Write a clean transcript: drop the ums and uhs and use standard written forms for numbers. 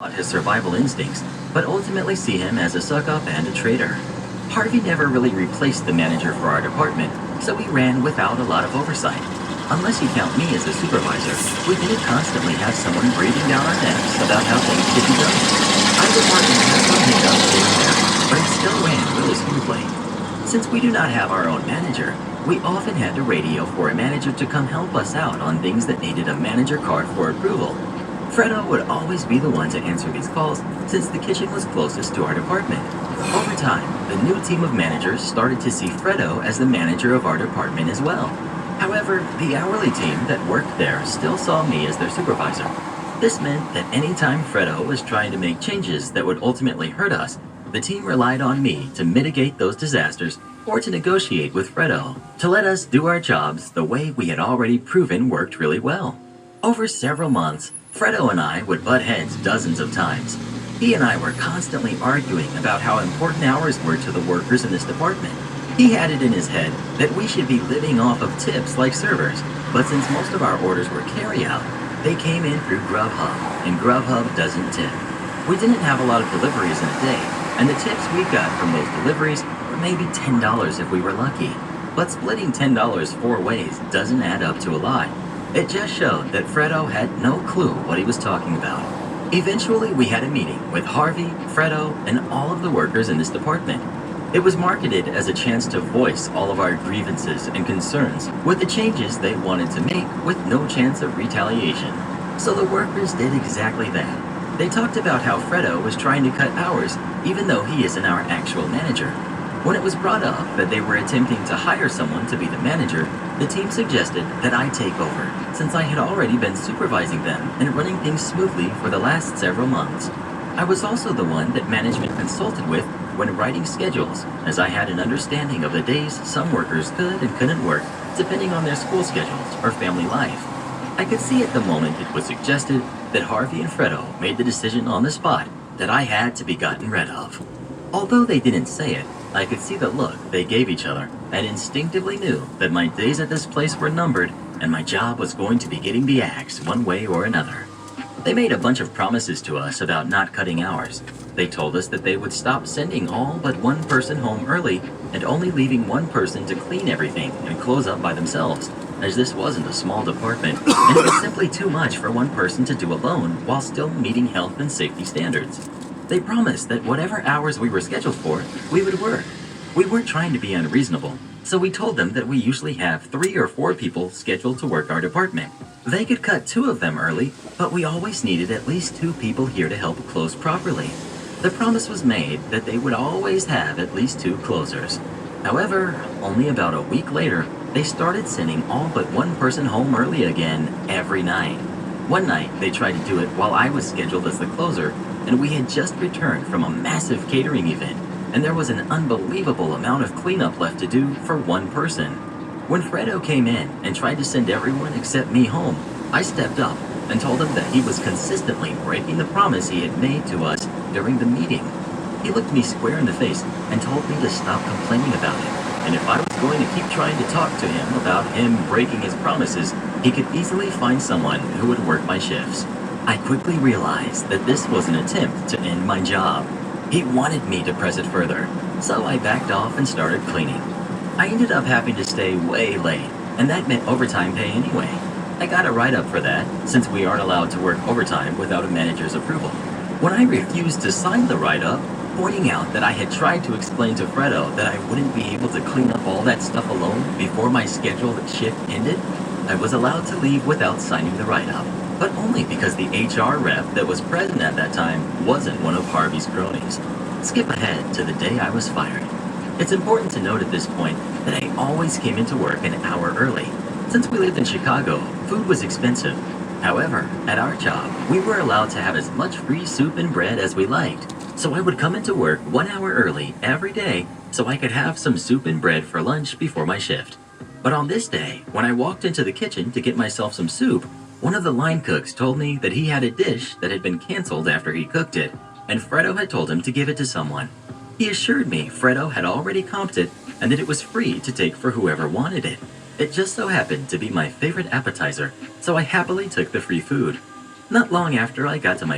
his survival instincts, but ultimately see him as a suck-up and a traitor. Harvey never really replaced the manager for our department, so we ran without a lot of oversight. Unless you count me as a supervisor, we didn't constantly have someone breathing down our necks about how things should be done. Our department had some hiccups here and there, but it still ran really smoothly. Since we do not have our own manager, we often had to radio for a manager to come help us out on things that needed a manager card for approval. Fredo would always be the one to answer these calls since the kitchen was closest to our department. Over time, the new team of managers started to see Fredo as the manager of our department as well. However, the hourly team that worked there still saw me as their supervisor. This meant that anytime Fredo was trying to make changes that would ultimately hurt us, the team relied on me to mitigate those disasters or to negotiate with Fredo to let us do our jobs the way we had already proven worked really well. Over several months, Fredo and I would butt heads dozens of times. He and I were constantly arguing about how important hours were to the workers in this department. He had it in his head that we should be living off of tips like servers, but since most of our orders were carry-out, they came in through Grubhub, and Grubhub doesn't tip. We didn't have a lot of deliveries in a day, and the tips we got from those deliveries were maybe $10 if we were lucky. But splitting $10 4 ways doesn't add up to a lot. It just showed that Fredo had no clue what he was talking about. Eventually, we had a meeting with Harvey, Fredo, and all of the workers in this department. It was marketed as a chance to voice all of our grievances and concerns with the changes they wanted to make with no chance of retaliation. So the workers did exactly that. They talked about how Fredo was trying to cut hours even though he isn't our actual manager. When it was brought up that they were attempting to hire someone to be the manager, the team suggested that I take over, since I had already been supervising them and running things smoothly for the last several months. I was also the one that management consulted with when writing schedules, as I had an understanding of the days some workers could and couldn't work, depending on their school schedules or family life. I could see at the moment it was suggested that Harvey and Fredo made the decision on the spot that I had to be gotten rid of. Although they didn't say it, I could see the look they gave each other and instinctively knew that my days at this place were numbered and my job was going to be getting the axe one way or another. They made a bunch of promises to us about not cutting hours. They told us that they would stop sending all but one person home early and only leaving one person to clean everything and close up by themselves, as this wasn't a small department and it was simply too much for one person to do alone while still meeting health and safety standards. They promised that whatever hours we were scheduled for, we would work. We weren't trying to be unreasonable, so we told them that we usually have 3 or 4 people scheduled to work our department. They could cut 2 of them early, but we always needed at least 2 people here to help close properly. The promise was made that they would always have at least 2 closers. However, only about a week later, they started sending all but one person home early again every night. One night, they tried to do it while I was scheduled as the closer, and we had just returned from a massive catering event, and there was an unbelievable amount of cleanup left to do for one person. When Fredo came in and tried to send everyone except me home, I stepped up and told him that he was consistently breaking the promise he had made to us during the meeting. He looked me square in the face and told me to stop complaining about it, and if I was going to keep trying to talk to him about him breaking his promises, he could easily find someone who would work my shifts. I quickly realized that this was an attempt to end my job. He wanted me to press it further, so I backed off and started cleaning. I ended up having to stay way late, and that meant overtime pay anyway. I got a write-up for that, since we aren't allowed to work overtime without a manager's approval. When I refused to sign the write-up, pointing out that I had tried to explain to Fredo that I wouldn't be able to clean up all that stuff alone before my scheduled shift ended, I was allowed to leave without signing the write-up, but only because the HR rep that was present at that time wasn't one of Harvey's cronies. Skip ahead to the day I was fired. It's important to note at this point that I always came into work an hour early. Since we lived in Chicago, food was expensive. However, at our job, we were allowed to have as much free soup and bread as we liked. So I would come into work 1 hour early every day so I could have some soup and bread for lunch before my shift. But on this day, when I walked into the kitchen to get myself some soup, one of the line cooks told me that he had a dish that had been canceled after he cooked it, and Fredo had told him to give it to someone. He assured me Fredo had already comped it and that it was free to take for whoever wanted it. It just so happened to be my favorite appetizer, so I happily took the free food. Not long after I got to my